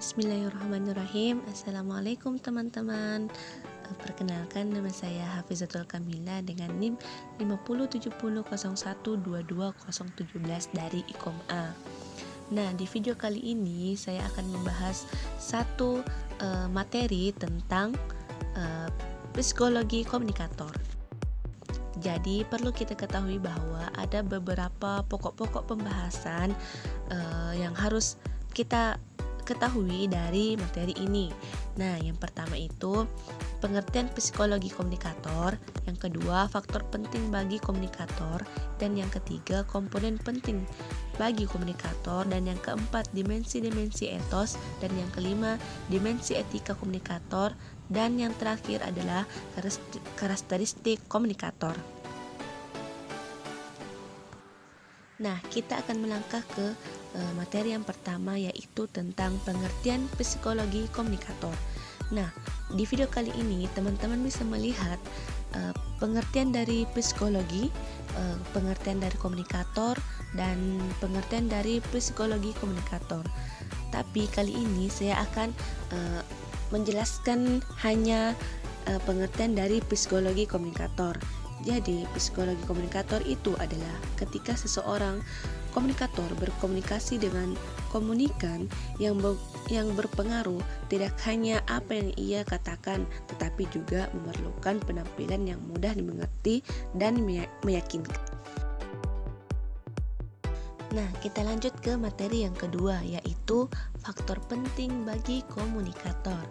Bismillahirrahmanirrahim. Assalamualaikum teman-teman. Perkenalkan, nama saya Hafizatul Kamila dengan NIM 5070012217 dari Ikom A. Nah, di video kali ini saya akan membahas satu materi tentang psikologi komunikator. Jadi perlu kita ketahui bahwa ada beberapa pokok-pokok pembahasan yang harus kita ketahui dari materi ini. Nah, yang pertama itu pengertian psikologi komunikator, yang kedua faktor penting bagi komunikator, dan yang ketiga komponen penting bagi komunikator, dan yang keempat dimensi-dimensi etos, dan yang kelima dimensi etika komunikator, dan yang terakhir adalah karakteristik komunikator. Nah, kita akan melangkah ke materi yang pertama, yaitu tentang pengertian psikologi komunikator. Nah, di video kali ini teman-teman bisa melihat pengertian dari psikologi, pengertian dari komunikator, dan pengertian dari psikologi komunikator. Tapi kali ini saya akan menjelaskan hanya pengertian dari psikologi komunikator. Jadi, psikologi komunikator itu adalah ketika seseorang komunikator berkomunikasi dengan komunikan yang berpengaruh tidak hanya apa yang ia katakan, tetapi juga memerlukan penampilan yang mudah dimengerti dan meyakinkan. Nah, kita lanjut ke materi yang kedua, yaitu faktor penting bagi komunikator.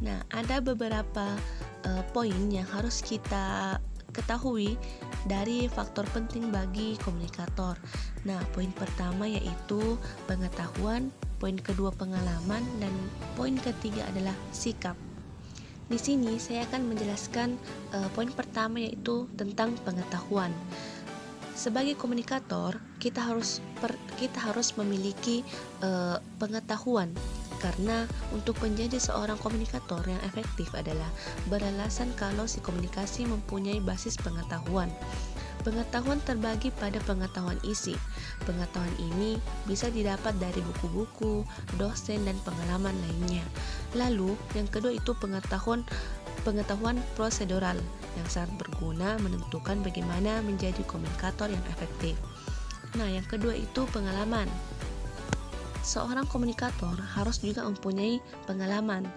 Nah, ada beberapa poin yang harus kita ketahui dari faktor penting bagi komunikator. Nah, poin pertama yaitu pengetahuan, poin kedua pengalaman, dan poin ketiga adalah sikap. Di sini saya akan menjelaskan poin pertama yaitu tentang pengetahuan. Sebagai komunikator, kita harus memiliki pengetahuan. Karena untuk menjadi seorang komunikator yang efektif adalah beralasan kalau si komunikasi mempunyai basis pengetahuan. Pengetahuan terbagi pada pengetahuan isi. Pengetahuan ini bisa didapat dari buku-buku, dosen, dan pengalaman lainnya. Lalu, yang kedua itu pengetahuan prosedural yang sangat berguna menentukan bagaimana menjadi komunikator yang efektif. Nah, yang kedua itu pengalaman. Seorang komunikator harus juga mempunyai pengalaman,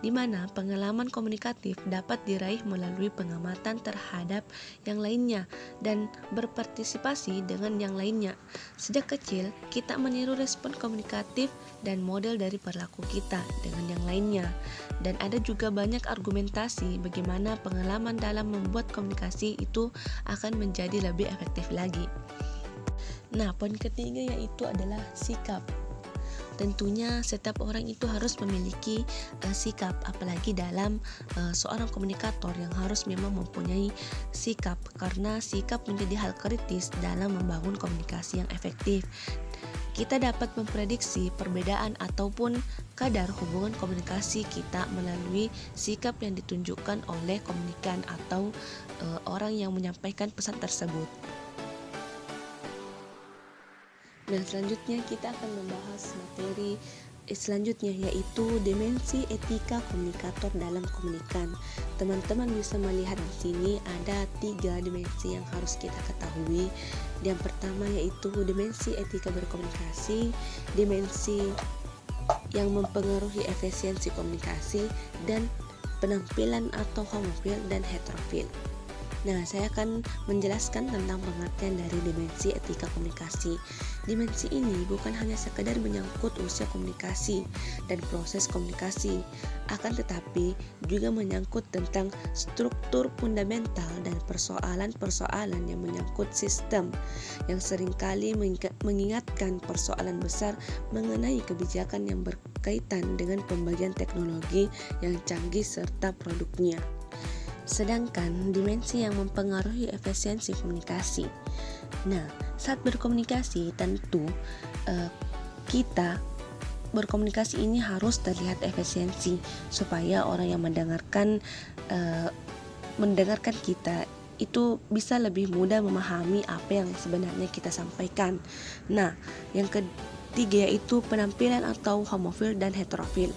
di mana pengalaman komunikatif dapat diraih melalui pengamatan terhadap yang lainnya dan berpartisipasi dengan yang lainnya. Sejak kecil, kita meniru respon komunikatif dan model dari perilaku kita dengan yang lainnya. Dan ada juga banyak argumentasi bagaimana pengalaman dalam membuat komunikasi itu akan menjadi lebih efektif lagi. Nah, poin ketiga yaitu adalah sikap. Tentunya setiap orang itu harus memiliki sikap, apalagi dalam seorang komunikator yang harus memang mempunyai sikap, karena sikap menjadi hal kritis dalam membangun komunikasi yang efektif. Kita dapat memprediksi perbedaan ataupun kadar hubungan komunikasi kita melalui sikap yang ditunjukkan oleh komunikan atau orang yang menyampaikan pesan tersebut. Nah, selanjutnya kita akan membahas materi selanjutnya, yaitu dimensi etika komunikator dalam komunikan. Teman-teman bisa melihat di sini ada 3 dimensi yang harus kita ketahui. Yang pertama yaitu dimensi etika berkomunikasi, dimensi yang mempengaruhi efisiensi komunikasi, dan penampilan atau homofil dan heterofil. Nah, saya akan menjelaskan tentang pengertian dari dimensi etika komunikasi. Dimensi ini bukan hanya sekedar menyangkut usia komunikasi dan proses komunikasi, akan tetapi juga menyangkut tentang struktur fundamental dan persoalan-persoalan yang menyangkut sistem, yang seringkali mengingatkan persoalan besar mengenai kebijakan yang berkaitan dengan pembagian teknologi yang canggih serta produknya. Sedangkan dimensi yang mempengaruhi efisiensi komunikasi. Nah, saat berkomunikasi tentu kita berkomunikasi ini harus terlihat efisiensi supaya orang yang mendengarkan kita itu bisa lebih mudah memahami apa yang sebenarnya kita sampaikan. Nah, yang ketiga yaitu penampilan atau homofil dan heterofil.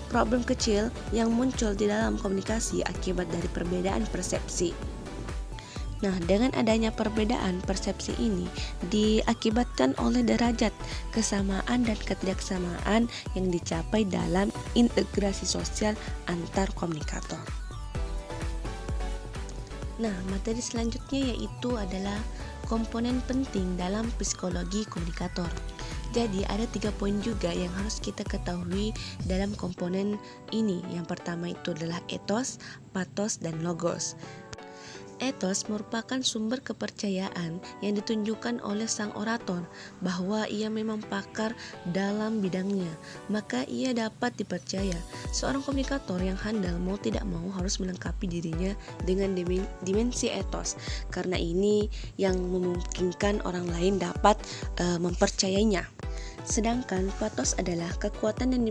Problem kecil yang muncul di dalam komunikasi akibat dari perbedaan persepsi. Nah, dengan adanya perbedaan persepsi ini diakibatkan oleh derajat kesamaan dan ketidaksamaan yang dicapai dalam integrasi sosial antar komunikator. Nah, materi selanjutnya yaitu adalah komponen penting dalam psikologi komunikator. Jadi ada 3 poin juga yang harus kita ketahui dalam komponen ini. Yang pertama itu adalah etos, patos, dan logos. Etos merupakan sumber kepercayaan yang ditunjukkan oleh sang orator bahwa ia memang pakar dalam bidangnya, maka ia dapat dipercaya. Seorang komunikator yang handal mau tidak mau harus melengkapi dirinya dengan dimensi etos, karena ini yang memungkinkan orang lain dapat mempercayainya. Sedangkan patos adalah kekuatan yang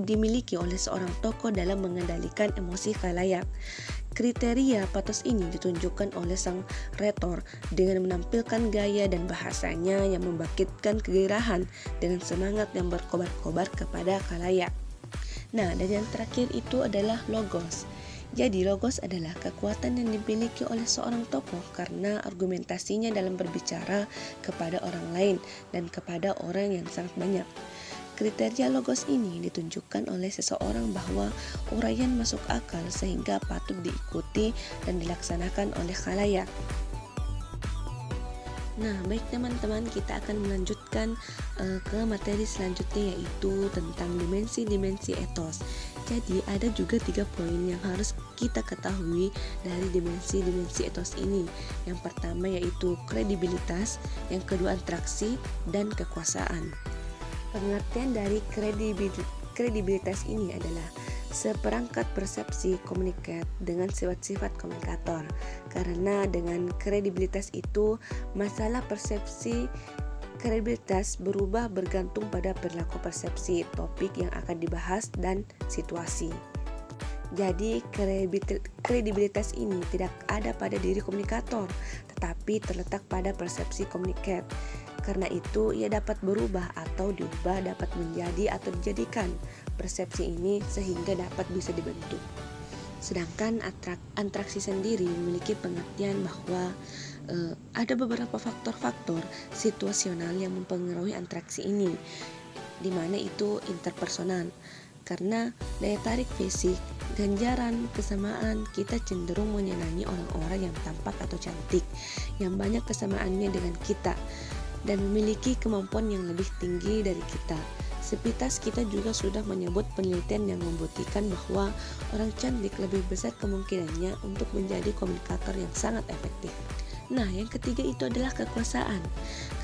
dimiliki oleh seorang tokoh dalam mengendalikan emosi khalayak. Kriteria patos ini ditunjukkan oleh sang retor dengan menampilkan gaya dan bahasanya yang membangkitkan kegairahan dengan semangat yang berkobar-kobar kepada khalayak. Nah, dan yang terakhir itu adalah logos. Jadi logos adalah kekuatan yang dimiliki oleh seorang tokoh karena argumentasinya dalam berbicara kepada orang lain dan kepada orang yang sangat banyak. Kriteria logos ini ditunjukkan oleh seseorang bahwa uraian masuk akal sehingga patut diikuti dan dilaksanakan oleh khalayak. Nah, baik teman-teman, kita akan melanjutkan ke materi selanjutnya yaitu tentang dimensi-dimensi etos. Jadi ada juga 3 poin yang harus kita ketahui dari dimensi-dimensi etos ini. Yang pertama yaitu kredibilitas, yang kedua interaksi, dan kekuasaan. Pengertian dari kredibilitas ini adalah seperangkat persepsi komunikat dengan sifat-sifat komunikator. Karena dengan kredibilitas itu, masalah persepsi kredibilitas berubah bergantung pada perilaku persepsi, topik yang akan dibahas, dan situasi. Jadi kredibilitas ini tidak ada pada diri komunikator, tetapi terletak pada persepsi komunikat. Karena itu ia dapat berubah atau diubah, dapat menjadi atau dijadikan persepsi ini sehingga dapat bisa dibentuk. Sedangkan interaksi sendiri memiliki pengertian bahwa ada beberapa faktor-faktor situasional yang mempengaruhi interaksi ini, di mana itu interpersonal. Karena daya tarik fisik, ganjaran, kesamaan, kita cenderung menyenangi orang-orang yang tampak atau cantik, yang banyak kesamaannya dengan kita, dan memiliki kemampuan yang lebih tinggi dari kita. Sepintas kita juga sudah menyebut penelitian yang membuktikan bahwa orang cantik lebih besar kemungkinannya untuk menjadi komunikator yang sangat efektif. Nah, yang ketiga itu adalah kekuasaan.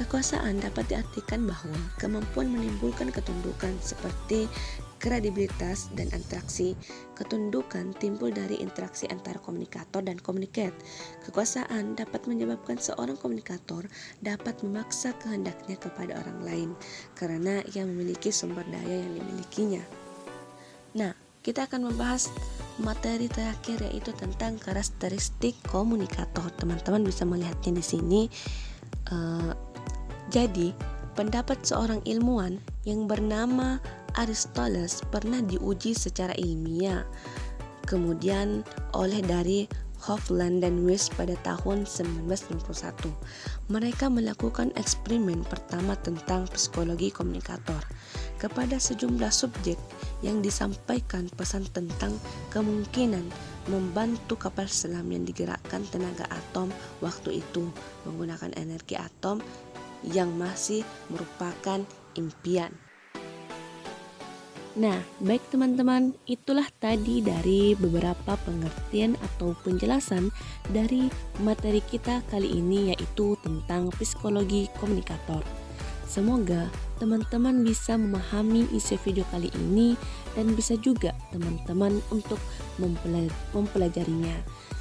Kekuasaan dapat diartikan bahwa kemampuan menimbulkan ketundukan seperti kredibilitas dan interaksi. Ketundukan timbul dari interaksi antara komunikator dan komunikat. Kekuasaan dapat menyebabkan seorang komunikator dapat memaksa kehendaknya kepada orang lain karena ia memiliki sumber daya yang dimilikinya. Nah, kita akan membahas materi terakhir yaitu tentang karakteristik komunikator. Teman-teman bisa melihatnya di sini. Jadi, pendapat seorang ilmuwan yang bernama Aristoteles pernah diuji secara ilmiah kemudian oleh dari Hofland dan Weiss pada tahun 1991. Mereka melakukan eksperimen pertama tentang psikologi komunikator kepada sejumlah subjek yang disampaikan pesan tentang kemungkinan membantu kapal selam yang digerakkan tenaga atom waktu itu menggunakan energi atom yang masih merupakan impian. Nah, baik teman-teman, itulah tadi dari beberapa pengertian atau penjelasan dari materi kita kali ini yaitu tentang psikologi komunikator. Semoga teman-teman bisa memahami isi video kali ini dan bisa juga teman-teman untuk mempelajarinya.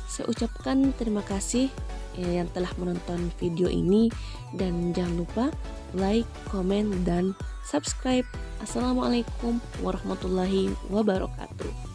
Saya ucapkan terima kasih yang telah menonton video ini dan jangan lupa like, komen, dan subscribe. Assalamualaikum warahmatullahi wabarakatuh.